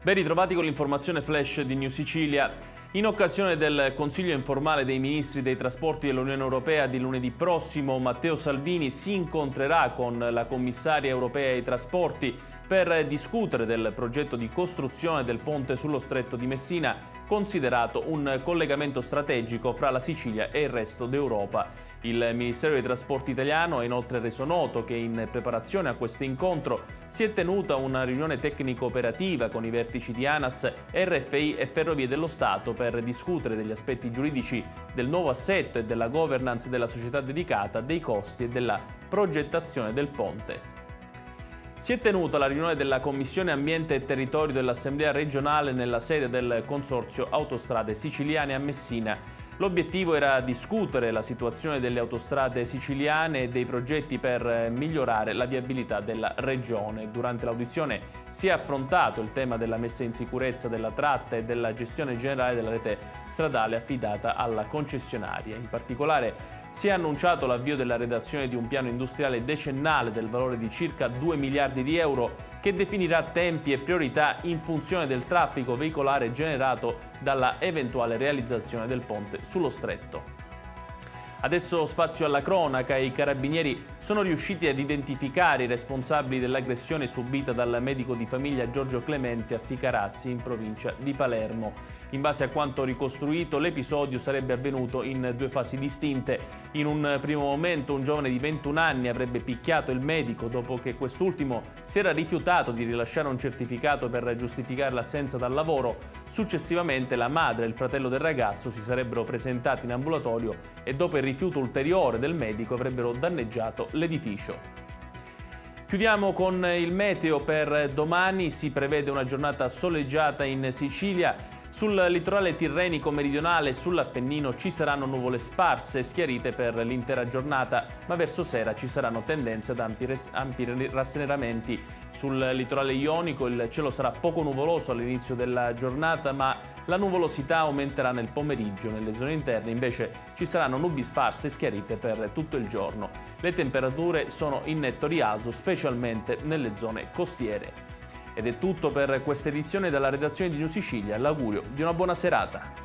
Ben ritrovati con l'informazione flash di New Sicilia. In occasione del Consiglio informale dei Ministri dei Trasporti dell'Unione Europea di lunedì prossimo, Matteo Salvini si incontrerà con la Commissaria Europea ai Trasporti per discutere del progetto di costruzione del ponte sullo Stretto di Messina, considerato un collegamento strategico fra la Sicilia e il resto d'Europa. Il Ministero dei Trasporti italiano ha inoltre reso noto che in preparazione a questo incontro si è tenuta una riunione tecnico-operativa con i vertici di ANAS, RFI e Ferrovie dello Stato per discutere degli aspetti giuridici del nuovo assetto e della governance della società dedicata, dei costi e della progettazione del ponte. Si è tenuta la riunione della Commissione Ambiente e Territorio dell'Assemblea regionale nella sede del Consorzio Autostrade Siciliane a Messina. L'obiettivo era discutere la situazione delle autostrade siciliane e dei progetti per migliorare la viabilità della regione. Durante l'audizione si è affrontato il tema della messa in sicurezza della tratta e della gestione generale della rete stradale affidata alla concessionaria. In particolare si è annunciato l'avvio della redazione di un piano industriale decennale del valore di circa 2 miliardi di euro che definirà tempi e priorità in funzione del traffico veicolare generato dalla eventuale realizzazione del ponte sullo Stretto. Adesso spazio alla cronaca. I carabinieri sono riusciti ad identificare i responsabili dell'aggressione subita dal medico di famiglia Giorgio Clemente a Ficarazzi, in provincia di Palermo. In base a quanto ricostruito, l'episodio sarebbe avvenuto in due fasi distinte. In un primo momento un giovane di 21 anni avrebbe picchiato il medico dopo che quest'ultimo si era rifiutato di rilasciare un certificato per giustificare l'assenza dal lavoro. Successivamente la madre e il fratello del ragazzo si sarebbero presentati in ambulatorio e dopo il rifiuto ulteriore del medico avrebbero danneggiato l'edificio. Chiudiamo con il meteo per domani. Si prevede una giornata soleggiata in Sicilia. Sul litorale tirrenico meridionale e sull'Appennino ci saranno nuvole sparse e schiarite per l'intera giornata, ma verso sera ci saranno tendenze ad ampi rasseneramenti. Sul litorale ionico il cielo sarà poco nuvoloso all'inizio della giornata, ma la nuvolosità aumenterà nel pomeriggio. Nelle zone interne invece ci saranno nubi sparse e schiarite per tutto il giorno. Le temperature sono in netto rialzo, specialmente nelle zone costiere. Ed è tutto per questa edizione dalla redazione di New Sicilia. L'augurio di una buona serata.